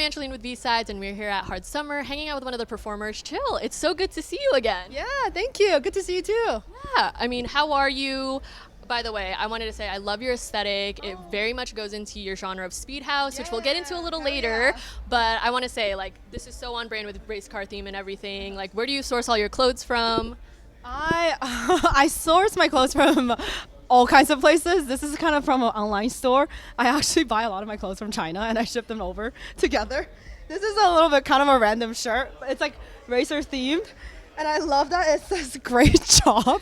Angeline with B-Sides, and we're here at Hard Summer, hanging out with one of the performers, CHYL. It's so good to see you again. Yeah, thank you. Good to see you too. Yeah, I mean, how are you? By the way, I wanted to say I love your aesthetic. It very much goes into your genre of speed house, which we'll get into a little later. But I want to say, like, this is so on brand with race car theme and everything. Like, where do you source all your clothes from? I source my clothes from all kinds of places. This is kind of from an online store. I actually buy a lot of my clothes from China and I ship them over together. This is a little bit kind of a random shirt. It's like racer themed, and I love that it says "great job."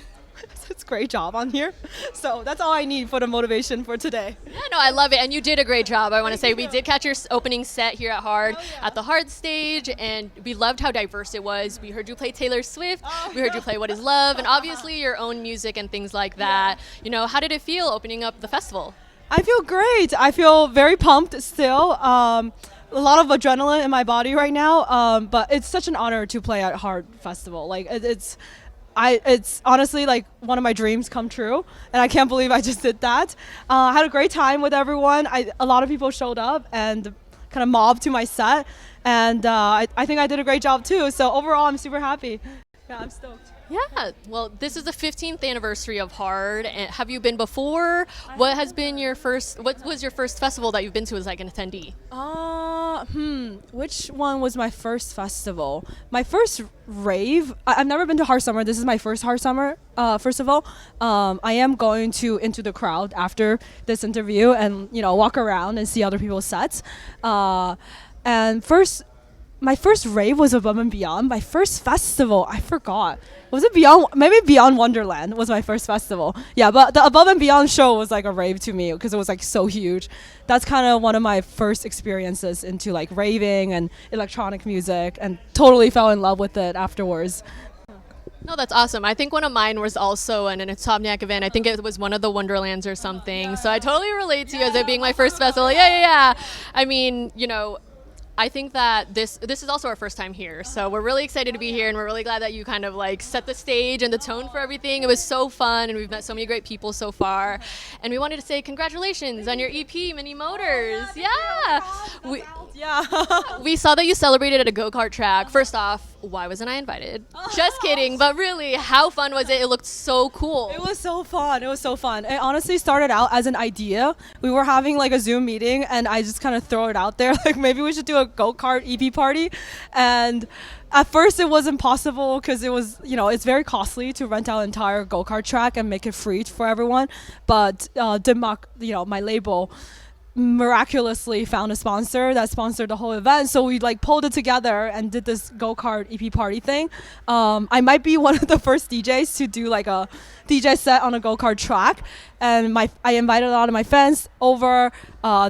It's great job on here. So that's all I need for the motivation for today. Yeah, no, I love it. And you did a great job. I want to say we did catch your opening set here at Hard at the Hard stage, and we loved how diverse it was. We heard you play Taylor Swift. We heard you play What Is Love, and obviously your own music and things like that. You know, how did it feel opening up the festival? I feel great. I feel very pumped still. A lot of adrenaline in my body right now, but it's such an honor to play at Hard Festival. Like it's honestly like one of my dreams come true, and I can't believe I just did that. I had a great time with everyone. A lot of people showed up and kind of mobbed to my set, and I think I did a great job too. So overall, I'm super happy. Yeah, I'm stoked. Yeah, well, this is the 15th anniversary of Hard. And have you been before? What was your first festival that you've been to as like an attendee? Which one was my first festival? My first rave. I've never been to Hard Summer. This is my first Hard Summer. First of all, I am going to Into the Crowd after this interview and walk around and see other people's sets. My first rave was Above and Beyond. My first festival, I forgot. Was it Beyond? Maybe Beyond Wonderland was my first festival. Yeah, but the Above and Beyond show was like a rave to me because it was like so huge. That's kind of one of my first experiences into like raving and electronic music, and totally fell in love with it afterwards. No, that's awesome. I think one of mine was also an Insomniac event. I think it was one of the Wonderlands or something. So I totally relate to you as it being my first festival. Yeah. I mean, I think that this is also our first time here, so we're really excited to be here, and we're really glad that you kind of like set the stage and the tone for everything. It was so fun, and we've met so many great people so far, and we wanted to say congratulations on your EP, Mini Motors. We saw that you celebrated at a go-kart track. First off, why wasn't I invited? Just kidding, but really, how fun was it? It looked so cool. It was so fun. It honestly started out as an idea. We were having like a Zoom meeting, and I just kind of throw it out there, like maybe we should do a go-kart EP party. And at first it wasn't possible because it was, it's very costly to rent out an entire go-kart track and make it free for everyone. But my label miraculously found a sponsor that sponsored the whole event, so we like pulled it together and did this go-kart EP party thing. I might be one of the first DJs to do like a DJ set on a go-kart track, and I invited a lot of my friends over.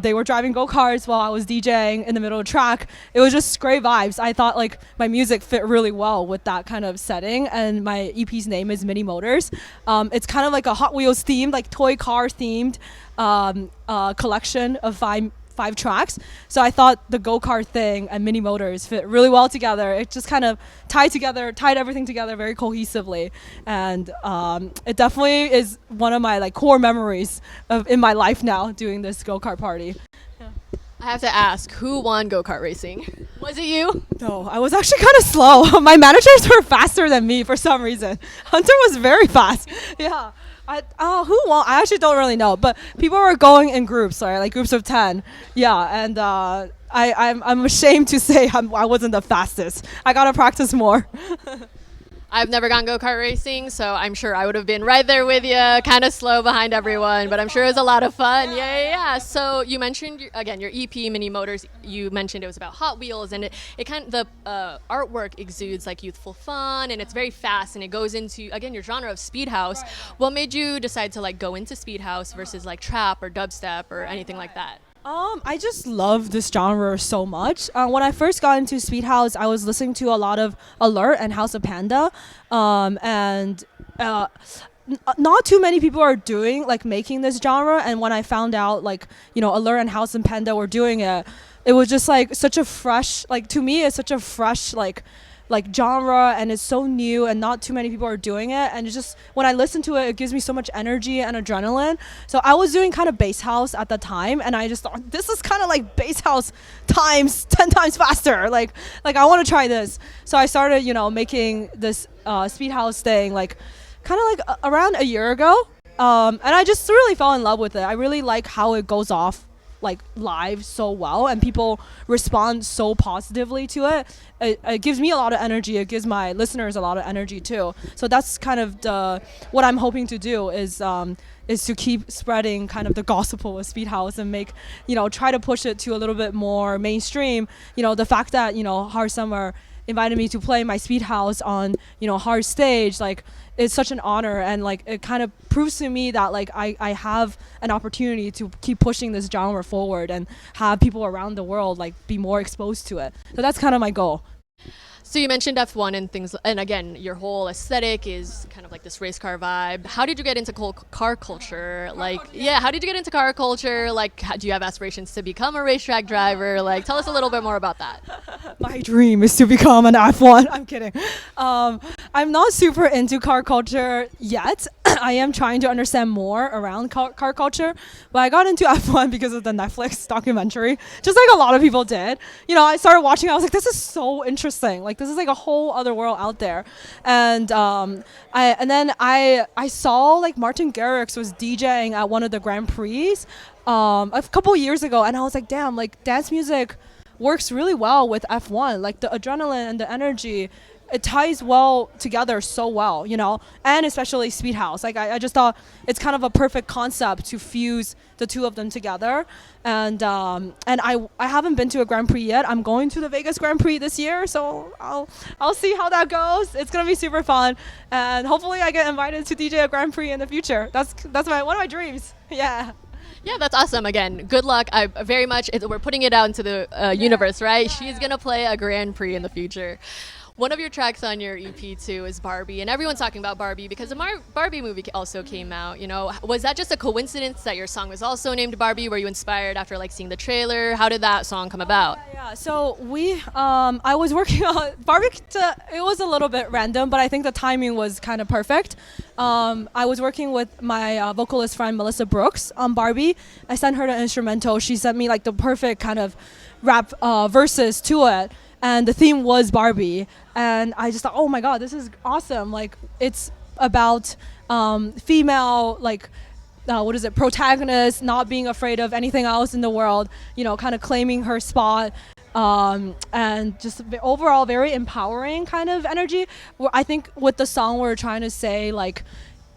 They were driving go-karts while I was DJing in the middle of the track. It was just great vibes. I thought like my music fit really well with that kind of setting, and my EP's name is Mini Motors. It's kind of like a Hot Wheels themed, like toy car themed collection of five tracks. So I thought the go-kart thing and Mini Motors fit really well together. It just kind of tied everything together very cohesively, and it definitely is one of my like core memories in my life now, doing this go-kart party. I have to ask, who won go-kart racing? Was it you? No, I was actually kind of slow. My managers were faster than me for some reason. Hunter was very fast. Yeah. Who won? I actually don't really know, but people were going in groups, right? Like groups of 10. Yeah, and I'm ashamed to say I wasn't the fastest. I gotta practice more. I've never gone go-kart racing, so I'm sure I would have been right there with you, kind of slow behind everyone, but I'm sure it was a lot of fun. Yeah. So you mentioned, again, your EP, Mini Motors. You mentioned it was about Hot Wheels, and it kind of, the artwork exudes like youthful fun, and it's very fast, and it goes into, again, your genre of speed house. What made you decide to like go into speed house versus like trap or dubstep or anything like that? I just love this genre so much. When I first got into Speed House, I was listening to a lot of Alert and House of Panda, and not too many people are making this genre. And when I found out Alert and House of Panda were doing it, it was just like such a fresh, to me it's such a fresh like genre, and it's so new and not too many people are doing it, and it's just when I listen to it, it gives me so much energy and adrenaline. So I was doing kind of bass house at the time, and I just thought this is kind of like bass house times 10 times faster. Like I want to try this. So I started, making this speed house thing like kind of like around a year ago. And I just really fell in love with it. I really like how it goes off like live so well, and people respond so positively to it. It gives me a lot of energy. It gives my listeners a lot of energy too. So that's kind of what I'm hoping to do is to keep spreading kind of the gospel of speed house and make, try to push it to a little bit more mainstream. The fact that, Hard Summer invited me to play my speed house on, Hard stage, like it's such an honor, and like it kind of proves to me that like I have an opportunity to keep pushing this genre forward and have people around the world like be more exposed to it. So that's kind of my goal. So you mentioned F1 and things, and again, your whole aesthetic is kind of like this race car vibe. How did you get into car culture? How did you get into car culture? Like, do you have aspirations to become a racetrack driver? Like, tell us a little bit more about that. My dream is to become an F1. I'm kidding. I'm not super into car culture yet. I am trying to understand more around car culture, but I got into F1 because of the Netflix documentary, just like a lot of people did. I started watching, I was like, this is so interesting. Like, this is like a whole other world out there. And I saw like Martin Garrix was DJing at one of the Grand Prix a couple years ago, and I was like, damn, like dance music works really well with F1. Like the adrenaline and the energy, it ties well together so well, and especially speed house. Like I just thought it's kind of a perfect concept to fuse the two of them together. And I haven't been to a Grand Prix yet. I'm going to the Vegas Grand Prix this year, so I'll see how that goes. It's gonna be super fun, and hopefully I get invited to DJ a Grand Prix in the future. That's one of my dreams. Yeah. Yeah, that's awesome. Again, good luck. We're putting it out into the universe, right? Yeah, She's gonna play a Grand Prix in the future. One of your tracks on your EP too is Barbie, and everyone's talking about Barbie because the Barbie movie also came out. Was that just a coincidence that your song was also named Barbie? Were you inspired after like seeing the trailer? How did that song come about? Yeah. So I was working on Barbie. It was a little bit random, but I think the timing was kind of perfect. I was working with my vocalist friend Melissa Brooks on Barbie. I sent her the instrumental. She sent me like the perfect kind of rap verses to it. And the theme was Barbie, and I just thought, oh my god, this is awesome. Like it's about female, like protagonist not being afraid of anything else in the world, kind of claiming her spot, and just overall very empowering kind of energy. I think with the song we're trying to say, like,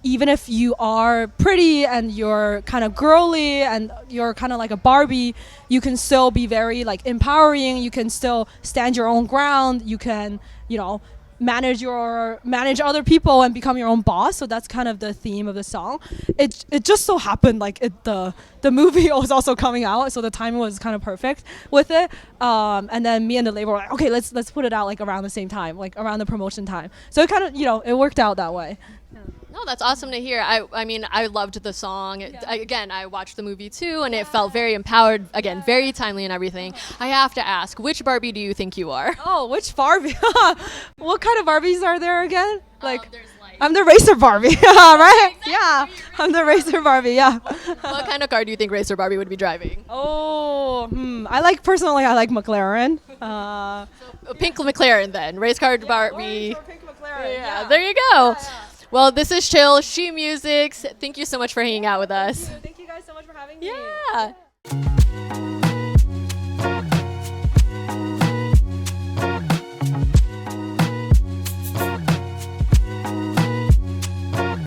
even if you are pretty and you're kind of girly and you're kind of like a Barbie, you can still be very like empowering. You can still stand your own ground. You can, manage other people and become your own boss. So that's kind of the theme of the song. It just so happened like the movie was also coming out, so the timing was kind of perfect with it. And then me and the label were like, okay, let's put it out like around the same time, like around the promotion time. So it kind of it worked out that way. No, that's awesome to hear. I mean, I loved the song. Again, I watched the movie too, and it felt very empowered. Again, very timely and everything. I have to ask, which Barbie do you think you are? Oh, which Barbie? What kind of Barbies are there again? Like, Like I'm the racer Barbie, right? Exactly. Yeah, I'm the racer Barbie. Yeah. What kind of car do you think Racer Barbie would be driving? Oh, I like McLaren. Pink McLaren then. Race car Barbie. Pink McLaren. Yeah, there you go. Yeah. Well, this is CHYL, She Musics. Thank you so much for hanging out with us. Thank you guys so much for having me. Yeah.